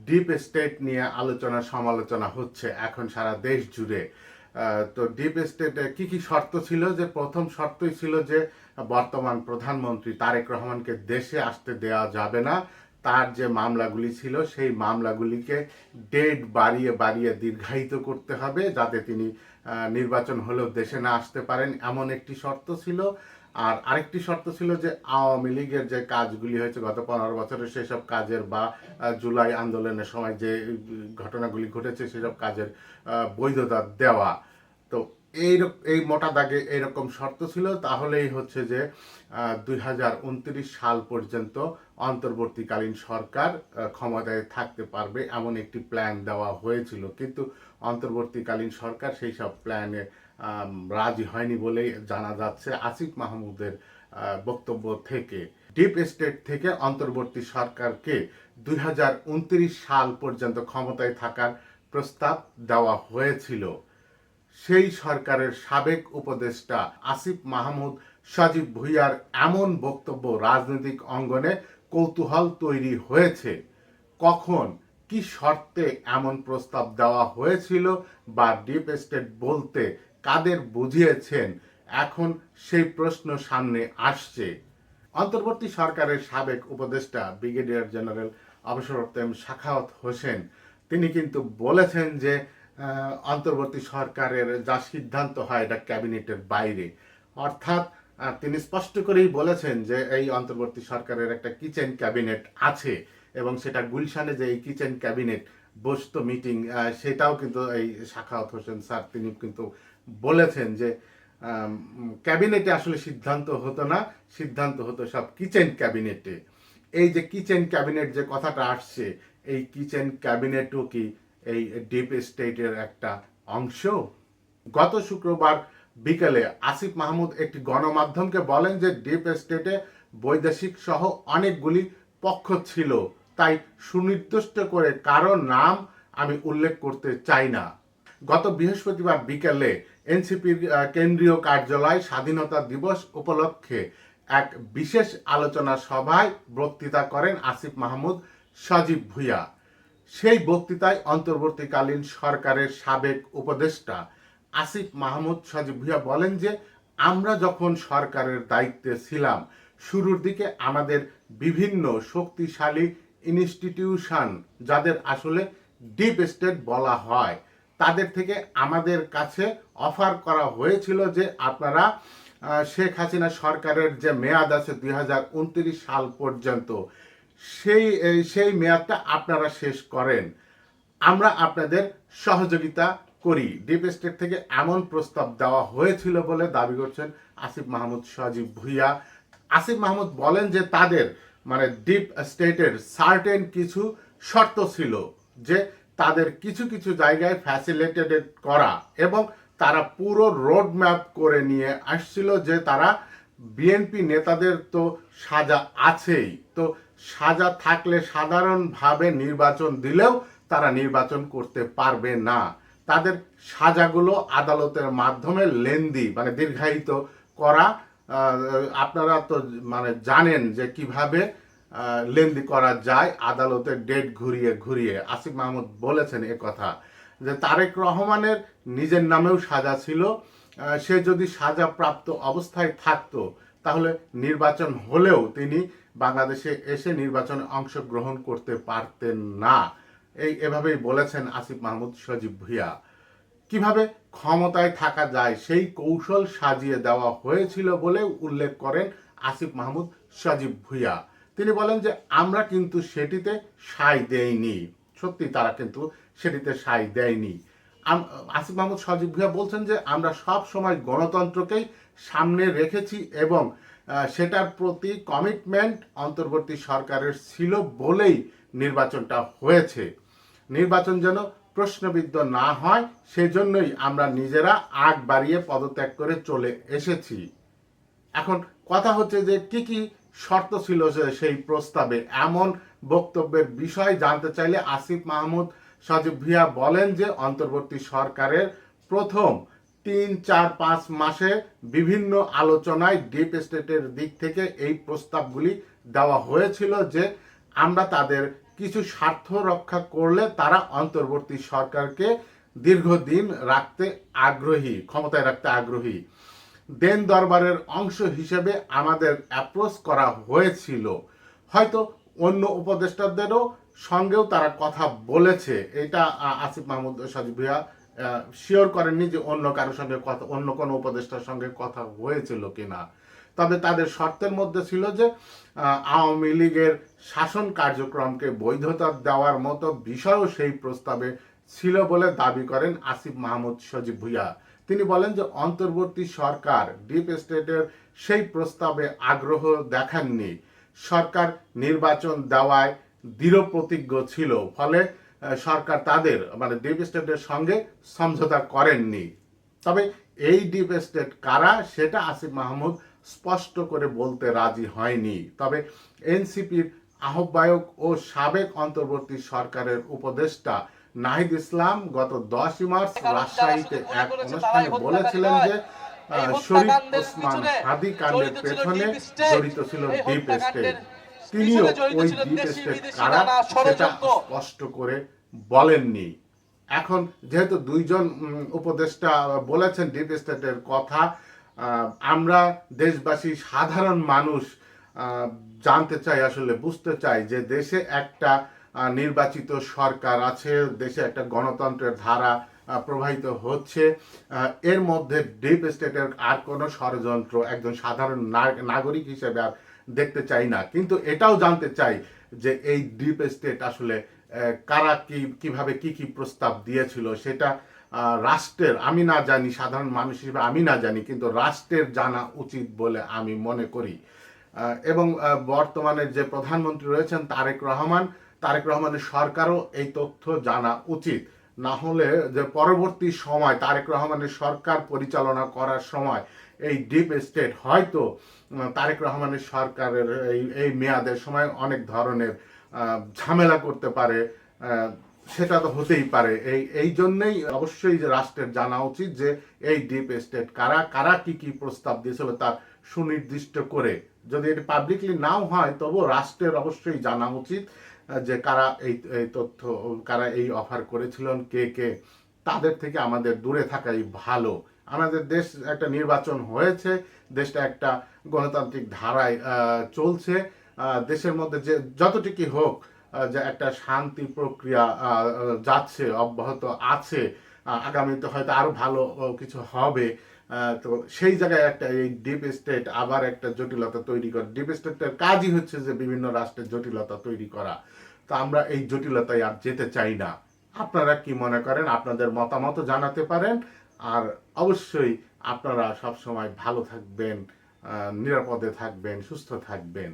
Deep state নিয়ে আলোচনা সমালোচনা হচ্ছে এখন সারা দেশ জুড়ে। তো ডিপ স্টেটে কি কি শর্ত ছিল? যে প্রথম শর্তই ছিল যে বর্তমান প্রধানমন্ত্রী তারেক রহমানকে দেশে আসতে দেওয়া যাবে না। তার যে মামলাগুলি ছিল সেই মামলাগুলিকে ডেট বাড়িয়ে বাড়িয়ে দীর্ঘায়িত করতে হবে, যাতে তিনি নির্বাচন হলেও দেশে না আসতে পারেন, এমন একটি শর্ত ছিল। আর আরেকটি শর্ত ছিল যে আওয়ামী লীগের যে কাজগুলি হয়েছে গত 15 বছরের, সেসব কাজের বা জুলাই আন্দোলনের সময় যে ঘটনাগুলি ঘটেছে সেসব কাজের বৈধতা দেওয়া। তো এই মোটা দাগে এইরকম শর্ত ছিল। তাহলেই হচ্ছে যে 2029 সাল পর্যন্ত অন্তর্বর্তীকালীন সরকার ক্ষমতায় থাকতে পারবে, এমন একটি প্ল্যান দেওয়া হয়েছিল। কিন্তু অন্তর্বর্তীকালীন সরকার সেই সব প্ল্যানে রাজি হয়নি বলেই জানা যাচ্ছে আসিফ মাহমুদের বক্তব্য থেকে। ডিপ স্টেট থেকে অন্তর্বর্তী সরকারকে 2029 সাল পর্যন্ত ক্ষমতায় থাকার প্রস্তাব দেওয়া হয়েছিল। সেই সরকারের সাবেক উপদেষ্টা আসিফ মাহমুদ সজীব ভুঁইয়ার এমন বক্তব্য রাজনৈতিক অঙ্গনে কৌতূহল তৈরি হয়েছে। কখন, কি শর্তে এমন প্রস্তাব দেওয়া হয়েছিল বা ডিপ স্টেট বলতে কাদের বুঝিয়েছেন, এখন সেই প্রশ্ন সামনে আসছে। অন্তর্বর্তী সরকারের সাবেক উপদেষ্টা ব্রিগেডিয়ার জেনারেল অবসরপ্রাপ্ত সাখাওয়াত হোসেন তিনি কিন্তু বলেছেন যে অন্তর্বর্তী সরকারের যা সিদ্ধান্ত হয় এটা ক্যাবিনেটের বাইরে। অর্থাৎ তিনি স্পষ্ট করেই বলেছেন যে এই অন্তর্বর্তী সরকারের একটা কিচেন ক্যাবিনেট আছে, এবং সেটা গুলশানে যে এই কিচেন ক্যাবিনেট বসতো মিটিং, সেটাও কিন্তু এই সাখাওয়াত হোসেন স্যার তিনি কিন্তু বলেছেন যে ক্যাবিনেটে আসলে সিদ্ধান্ত হতো না, সিদ্ধান্ত হতো সব কিচেন ক্যাবিনেটে। এই যে কিচেন ক্যাবিনেট যে কথাটা আসছে, এই কিচেন ক্যাবিনেটও কি এই ডিপ স্টেটের একটা অংশ? গত শুক্রবার বিকেলে আসিফ মাহমুদ একটি গণমাধ্যমকে বলেন যে ডিপ স্টেটে বৈদেশিক সহ অনেকগুলি পক্ষ ছিল, তাই সুনির্দিষ্ট করে কারো নাম আমি উল্লেখ করতে চাই না। গত বৃহস্পতিবার বিকেলে এনসিপির কেন্দ্রীয় কার্যালয় স্বাধীনতা দিবস উপলক্ষে এক বিশেষ আলোচনা সভায় বক্তৃতা করেন আসিফ মাহমুদ সজীব ভুঁইয়া। সেই বক্তৃতায় অন্তর্বর্তীকালীন সরকারের সাবেক উপদেষ্টা আসিফ মাহমুদ সজীব ভুঁইয়া বলেন যে আমরা যখন সরকারের দায়িত্বে ছিলাম, শুরুর দিকে আমাদের বিভিন্ন শক্তিশালী ইনস্টিটিউশন, যাদের আসলে ডিপ স্টেট বলা হয়, তাদের থেকে আমাদের কাছে অফার করা হয়েছিল যে আপনারা শেখ হাসিনা সরকারের যে মেয়াদ আছে 2029 সাল পর্যন্ত, সেই মেয়াদটা আপনারা শেষ করেন, আমরা আপনাদের সহযোগিতা করি। ডিপ স্টেট থেকে এমন প্রস্তাব দেওয়া হয়েছিল বলে দাবি করছেন আসিফ মাহমুদ সজীব ভুঁইয়া। আসিফ মাহমুদ বলেন যে তাদের মানে ডিপ স্টেটের সার্টেন কিছু শর্ত ছিল, যে তাদের কিছু কিছু জায়গায় ফ্যাসিলিটেটেড করা, এবং তারা পুরো রোড ম্যাপ করে নিয়ে আসছিল যে তারা বিএনপি নেতাদের তো সাজা আছেই, তো সাজা থাকলে সাধারণভাবে নির্বাচন দিলেও তারা নির্বাচন করতে পারবে না। তাদের সাজাগুলো আদালতের মাধ্যমে লেন্দি মানে দীর্ঘায়িত করা, আপনারা তো মানে জানেন যে কিভাবে লেন্দি করা যায় আদালতের ডেট ঘুরিয়ে ঘুরিয়ে। আসিফ মাহমুদ বলেছেন কথা যে তারেক রহমানের নিজের নামেও সাজা ছিল, সে যদি সাজাপ্রাপ্ত অবস্থায় থাকতো তাহলে নির্বাচন হলেও তিনি বাংলাদেশে এসে নির্বাচনে অংশগ্রহণ করতে পারতেন না। এভাবেই বলেছেন আসিফ মাহমুদ সজীব ভুঁইয়া। কিভাবে ক্ষমতায় থাকা যায় সেই কৌশল সাজিয়ে দেওয়া হয়েছিল বলে উল্লেখ করেন আসিফ মাহমুদ সজীব ভুঁইয়া। তিনি বলেন যে আমরা কিন্তু সেটিতে সায় দেইনি, সত্যি তারা কিন্তু সেটিতে সায় দেয়নি। আসিফ মাহমুদ সজীব ভুঁইয়া বলছেন যে আমরা সব সময় গণতন্ত্রকেই সামনে রেখেছি, এবং সেটার প্রতি কমিটমেন্ট অন্তর্বর্তী সরকারের ছিল বলেই নির্বাচনটা হয়েছে। নির্বাচন যেন প্রশ্নবিদ্ধ না হয় সেজন্যই আমরা নিজেরা আগ বাড়িয়ে পদত্যাগ করে চলে এসেছি। এখন কথা হচ্ছে যে কি কি শর্ত ছিল সেই প্রস্তাবে, এমন বক্তব্যের বিষয় জানতে চাইলে আসিফ মাহমুদ সজীব ভুঁইয়া বলেন যে অন্তর্বর্তী সরকারের প্রথম 3-4-5 মাসে বিভিন্ন আলোচনায় ডিপ স্টেটের দিক থেকে এই প্রস্তাবগুলি দেওয়া হয়েছিল যে আমরা তাদের কিছু স্বার্থ রক্ষা করলে তারা অন্তর্বর্তী সরকারকে দীর্ঘদিন রাখতে আগ্রহী, ক্ষমতায় রাখতে আগ্রহী। দেন দরবারের অংশ হিসেবে আমাদের অ্যাপ্রোচ করা হয়েছিল, হয়তো অন্য উপদেষ্টাদেরও সঙ্গেও তারা কথা বলেছে। এটা আসিফ মাহমুদ সজীব ভুঁইয়া শিওর করেননি যে অন্য কারোর সঙ্গে কথা, অন্য কোনো উপদেষ্টার সঙ্গে কথা হয়েছিল কিনা। তবে তাদের শর্তের মধ্যে ছিল যে আওয়ামী লীগের শাসন কার্যক্রমকে বৈধতা দেওয়ার মতো বিষয়ও সেই প্রস্তাবে ছিল বলে দাবি করেন আসিফ মাহমুদ সজীব ভুঁইয়া। তিনি বলেন যে অন্তর্বর্তী সরকার ডিপ স্টেটের সেই প্রস্তাবে আগ্রহ দেখাননি। সরকার নির্বাচন দেওয়ায় দৃঢ় প্রতিজ্ঞ ছিল, ফলে সরকার তাদের মানে ডিপ স্টেটের সঙ্গে সমঝোতা করেননি। তবে এই ডিপ স্টেট কারা সেটা আসিফ মাহমুদ স্পষ্ট করে বলতে রাজি হয়নি। তবে এনসিপির আহ্বায়ক ও সাবেক অন্তর্বর্তী সরকারের উপদেষ্টা নাহিদ ইসলাম গত 10 মার্চ রাজশাহীতে এক অনুষ্ঠানে বলেছিলেন যে শরীফ ওসমান হাদি কাণ্ডের পেছনে জড়িত ছিল ডিপ স্টেট। তিনিও ওই ডিপ স্টেট কারা সেটা স্পষ্ট করে বলেননি। এখন যেহেতু দুইজন উপদেষ্টা বলেছেন ডিপ স্টেটের কথা, আমরা দেশবাসী সাধারণ মানুষ জানতে চাই, আসলে বুঝতে চাই যে দেশে একটা নির্বাচিত সরকার আছে, দেশে একটা গণতন্ত্রের ধারা প্রবাহিত হচ্ছে। এর মধ্যে ডিপ স্টেটের আর কোনো ষড়যন্ত্র একজন সাধারণ নাগরিক হিসেবে আর দেখতে চাই না। কিন্তু এটাও জানতে চাই যে এই ডিপ স্টেট আসলে কারা কিভাবে কি প্রস্তাব দিয়েছিল সেটা রাষ্ট্রের, আমি না জানি, সাধারণ মানুষ হিসেবে আমি না জানি, কিন্তু রাষ্ট্রের জানা উচিত বলে আমি মনে করি। এবং বর্তমানে যে প্রধানমন্ত্রী রয়েছেন তারেক রহমানের সরকারও এই তথ্য জানা উচিত। না হলে যে পরবর্তী সময় তারেক রহমানের সরকার পরিচালনা করার সময় এই ডিপ স্টেট হয়তো তারেক রহমানের সরকারের এই মেয়াদের সময় অনেক ধরনের ঝামেলা করতে পারে, সেটা তো হতেই পারে। এই জন্যই অবশ্যই যে রাষ্ট্রের জানা উচিত যে এই ডিপ স্টেট কারা, কারা কি প্রস্তাব দিয়েছিল তার সুনির্দিষ্ট করে। যদি এটি পাবলিকলি নাও হয় তবুও রাষ্ট্রের অবশ্যই জানা উচিত যে কারা এই তথ্য, কারা এই অফার করেছিলেন, কে তাদের থেকে আমাদের দূরে থাকাই ভালো। আমাদের দেশ একটা নির্বাচন হয়েছে, দেশটা একটা গণতান্ত্রিক ধারায় চলছে। দেশের মধ্যে যে যতটুকু হোক যে একটা শান্তি প্রক্রিয়া যাচ্ছে, অব্যাহত আছে, আগামীতে হয়তো আরো ভালো কিছু হবে। তো সেই জায়গায় একটা এই ডিপ স্টেট আবার একটা জটিলতা তৈরি করে। ডিপ স্টেটের কাজই হচ্ছে যে বিভিন্ন রাষ্ট্রের জটিলতা তৈরি করা। তো আমরা এই জটিলতায় আর যেতে চাই না। আপনারা কি মনে করেন? আপনাদের মতামত জানাতে পারেন। আর অবশ্যই আপনারা সবসময় ভালো থাকবেন, নিরাপদে থাকবেন, সুস্থ থাকবেন।